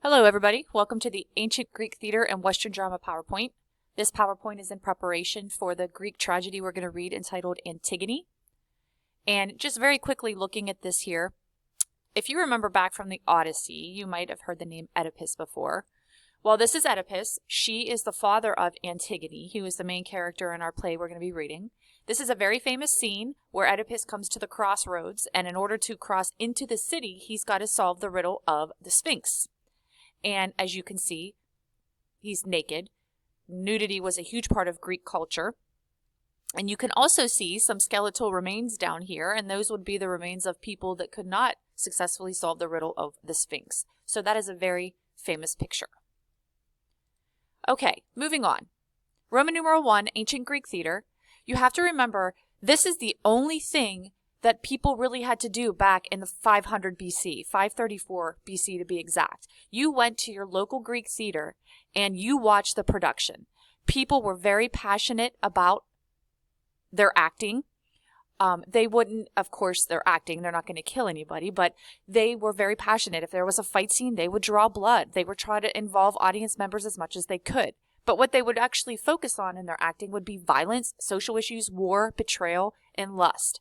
Hello everybody, welcome to the Ancient Greek Theater and Western Drama PowerPoint. This PowerPoint is in preparation for the Greek tragedy we're going to read entitled Antigone. And just very quickly looking at this here, if you remember back from the Odyssey, you might have heard the name Oedipus before. Well, this is Oedipus. She is the father of Antigone, who is the main character in our play we're going to be reading. This is a very famous scene where Oedipus comes to the crossroads, and in order to cross into the city, he's got to solve the riddle of the Sphinx. And as you can see, he's naked. Nudity was a huge part of Greek culture. And you can also see some skeletal remains down here, and those would be the remains of people that could not successfully solve the riddle of the Sphinx. So that is a very famous picture. Okay, moving on. Roman numeral 1, Ancient Greek Theater. You have to remember, this is the only thing that people really had to do back in the 500 BC, 534 BC to be exact. You went to your local Greek theater and you watched the production. People were very passionate about their acting. They wouldn't, of course, they're acting, they're not going to kill anybody, but they were very passionate. If there was a fight scene, they would draw blood. They would try to involve audience members as much as they could. But what they would actually focus on in their acting would be violence, social issues, war, betrayal, and lust.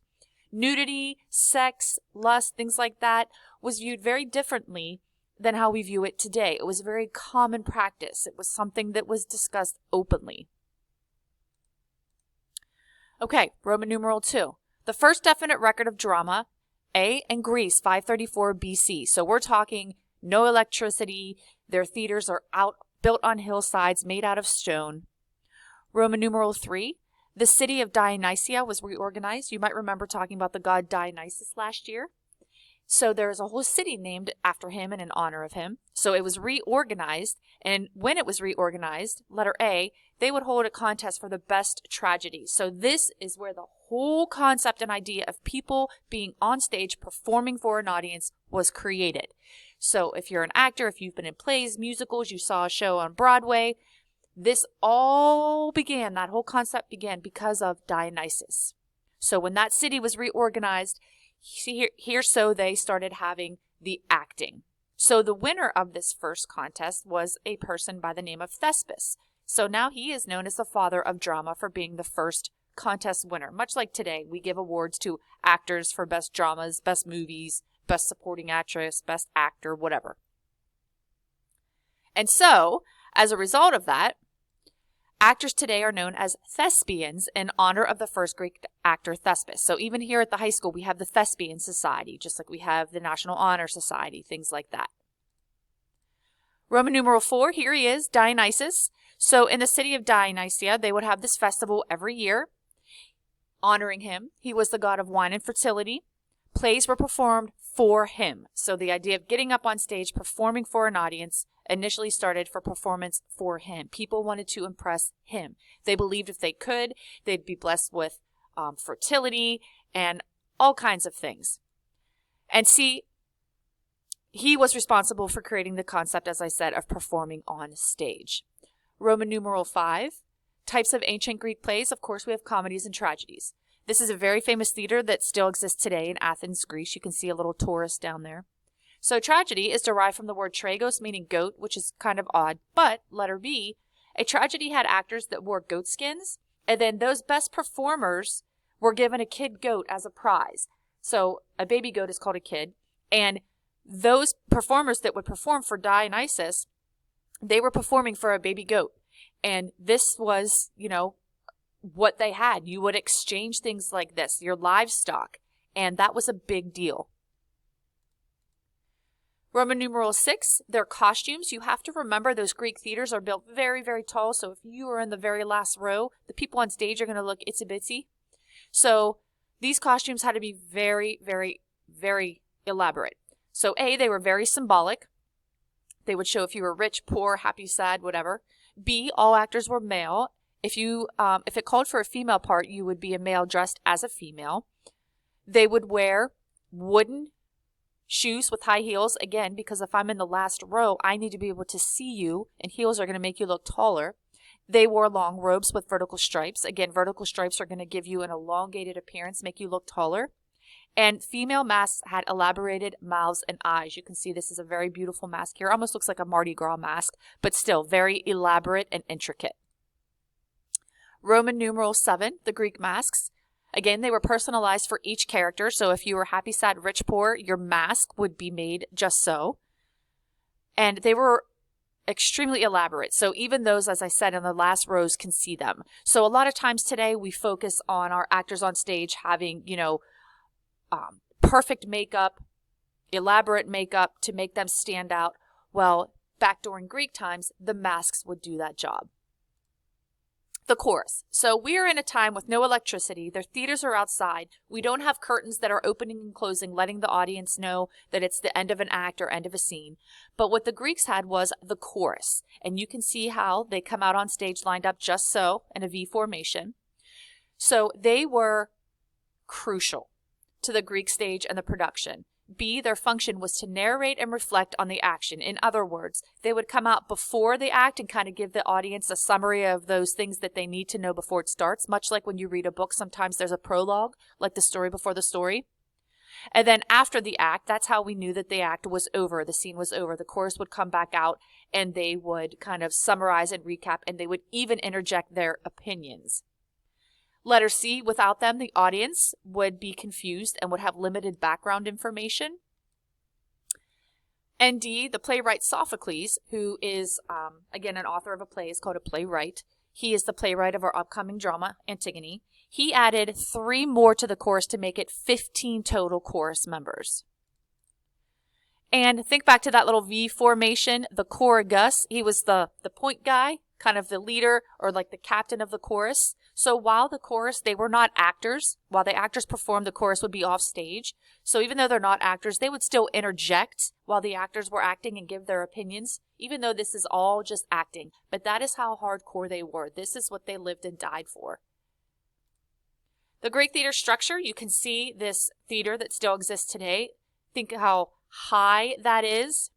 Nudity, sex, lust, things like that was viewed very differently than how we view it today. It was a very common practice. It was something that was discussed openly. Okay, Roman numeral 2. The first definite record of drama, in Greece, 534 BC. So we're talking no electricity. Their theaters are built on hillsides made out of stone. Roman numeral 3. The city of Dionysia was reorganized. You might remember talking about the god Dionysus last year. So there is a whole city named after him and in honor of him. So it was reorganized. And when it was reorganized, letter A, they would hold a contest for the best tragedy. So this is where the whole concept and idea of people being on stage performing for an audience was created. So if you're an actor, if you've been in plays, musicals, you saw a show on Broadway, this all began, that whole concept began because of Dionysus. So when that city was reorganized, so they started having the acting. So the winner of this first contest was a person by the name of Thespis. So now he is known as the father of drama for being the first contest winner. Much like today, we give awards to actors for best dramas, best movies, best supporting actress, best actor, whatever. And so, as a result of that, actors today are known as thespians in honor of the first Greek actor Thespis. So even here at the high school, we have the Thespian Society, just like we have the National Honor Society, things like that. Roman numeral 4, here he is, Dionysus. So in the city of Dionysia, they would have this festival every year, honoring him. He was the god of wine and fertility. Plays were performed for him. So the idea of getting up on stage, performing for an audience, initially started for performance for him. People wanted to impress him. They believed if they could, they'd be blessed with fertility and all kinds of things. And see, he was responsible for creating the concept, as I said, of performing on stage. Roman numeral 5, types of ancient Greek plays. Of course, we have comedies and tragedies. This is a very famous theater that still exists today in Athens, Greece. You can see a little tourist down there. So tragedy is derived from the word tragos, meaning goat, which is kind of odd. But, letter B, a tragedy had actors that wore goat skins, and then those best performers were given a kid goat as a prize. So a baby goat is called a kid, and those performers that would perform for Dionysus, they were performing for a baby goat. And this was, what they had. You would exchange things like this, your livestock, and that was a big deal. Roman numeral 6, their costumes. You have to remember those Greek theaters are built very, very tall. So if you are in the very last row, the people on stage are going to look itsy bitsy. So these costumes had to be very, very, very elaborate. So A, they were very symbolic. They would show if you were rich, poor, happy, sad, whatever. B, all actors were male. If it called for a female part, you would be a male dressed as a female. They would wear wooden shoes with high heels, again, because if I'm in the last row, I need to be able to see you, and heels are going to make you look taller. They wore long robes with vertical stripes. Again, vertical stripes are going to give you an elongated appearance, make you look taller. And female masks had elaborated mouths and eyes. You can see this is a very beautiful mask here. Almost looks like a Mardi Gras mask, but still very elaborate and intricate. Roman numeral 7, the Greek masks. Again, they were personalized for each character. So if you were happy, sad, rich, poor, your mask would be made just so. And they were extremely elaborate. So even those, as I said, in the last rows can see them. So a lot of times today we focus on our actors on stage having, perfect makeup, elaborate makeup to make them stand out. Well, back during Greek times, the masks would do that job. The chorus. So we are in a time with no electricity. Their theaters are outside. We don't have curtains that are opening and closing, letting the audience know that it's the end of an act or end of a scene. But what the Greeks had was the chorus. And you can see how they come out on stage lined up just so in a V formation. So they were crucial to the Greek stage and the production. B, their function was to narrate and reflect on the action. In other words, they would come out before the act and kind of give the audience a summary of those things that they need to know before it starts. Much like when you read a book, sometimes there's a prologue, like the story before the story. And then after the act, that's how we knew that the act was over, the scene was over. The chorus would come back out and they would kind of summarize and recap, and they would even interject their opinions. Letter C, without them, the audience would be confused and would have limited background information. And D, the playwright Sophocles, who is, again, an author of a play, is called a playwright. He is the playwright of our upcoming drama, Antigone. He added 3 more to the chorus to make it 15 total chorus members. And think back to that little V formation, the choragus. He was the point guy, kind of the leader or like the captain of the chorus. So while the chorus, they were not actors. While the actors performed, the chorus would be off stage. So even though they're not actors, they would still interject while the actors were acting and give their opinions, even though this is all just acting. But that is how hardcore they were. This is what they lived and died for. The Greek theater structure, you can see this theater that still exists today. Think how high that is.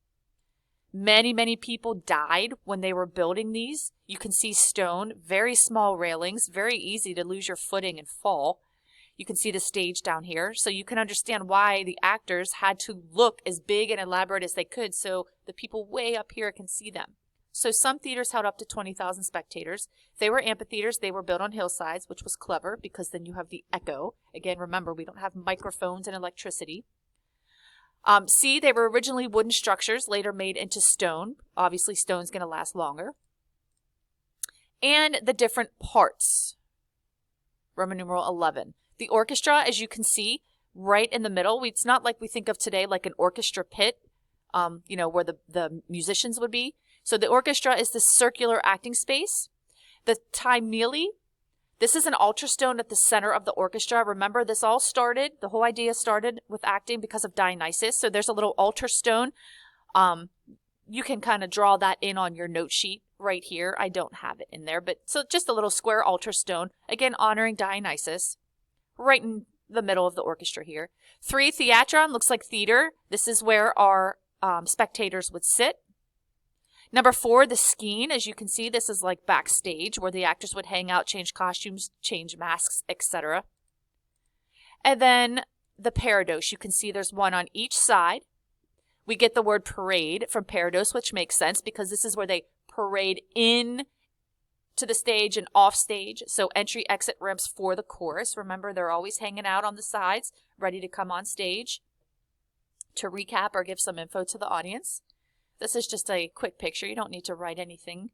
Many, many people died when they were building these. You can see stone, very small railings, very easy to lose your footing and fall. You can see the stage down here. So you can understand why the actors had to look as big and elaborate as they could so the people way up here can see them. So some theaters held up to 20,000 spectators. They were amphitheaters. They were built on hillsides, which was clever because then you have the echo. Again, remember, we don't have microphones and electricity. C, they were originally wooden structures, later made into stone. Obviously, stone's going to last longer. And the different parts. Roman numeral 11. The orchestra, as you can see, right in the middle. It's not like we think of today like an orchestra pit, where the musicians would be. So the orchestra is the circular acting space. The Tymele, this is an altar stone at the center of the orchestra. Remember, this all started, the whole idea started with acting because of Dionysus. So there's a little altar stone. You can kind of draw that in on your note sheet right here. I don't have it in there, but so just a little square altar stone, again, honoring Dionysus, right in the middle of the orchestra here. 3, theatron, looks like theater. This is where our spectators would sit. Number 4, the skene. As you can see, this is like backstage where the actors would hang out, change costumes, change masks, etc. And then the parados. You can see there's one on each side. We get the word parade from parados, which makes sense because this is where they parade in to the stage and off stage. So entry, exit ramps for the chorus. Remember, they're always hanging out on the sides, ready to come on stage to recap or give some info to the audience. This is just a quick picture. You don't need to write anything.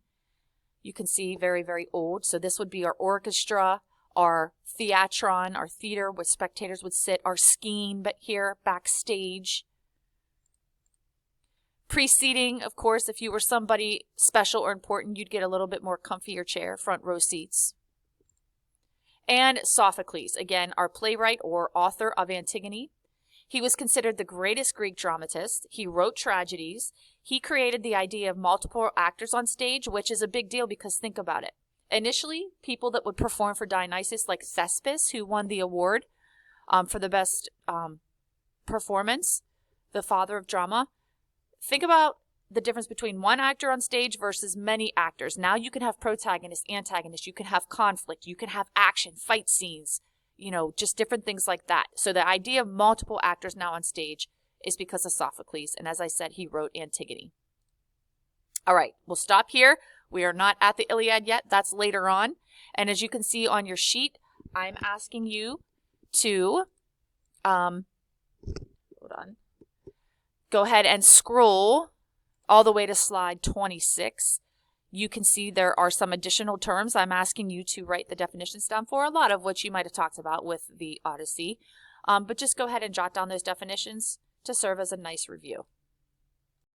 You can see very, very old. So this would be our orchestra, our theatron, our theater where spectators would sit, our skene, but here backstage. Preceding, of course, if you were somebody special or important, you'd get a little bit more comfier chair, front row seats. And Sophocles, again, our playwright or author of Antigone. He was considered the greatest Greek dramatist. He wrote tragedies. He created the idea of multiple actors on stage, which is a big deal because think about it. Initially, people that would perform for Dionysus, like Thespis, who won the award for the best performance, the father of drama. Think about the difference between one actor on stage versus many actors. Now you can have protagonists, antagonists. You can have conflict. You can have action, fight scenes. just different things like that. So the idea of multiple actors now on stage is because of Sophocles. And as I said, he wrote Antigone. All right, we'll stop here. We are not at the Iliad yet. That's later on. And as you can see on your sheet, I'm asking you to, hold on, go ahead and scroll all the way to slide 26. You can see there are some additional terms I'm asking you to write the definitions down for, a lot of which you might have talked about with the Odyssey. But just go ahead and jot down those definitions to serve as a nice review.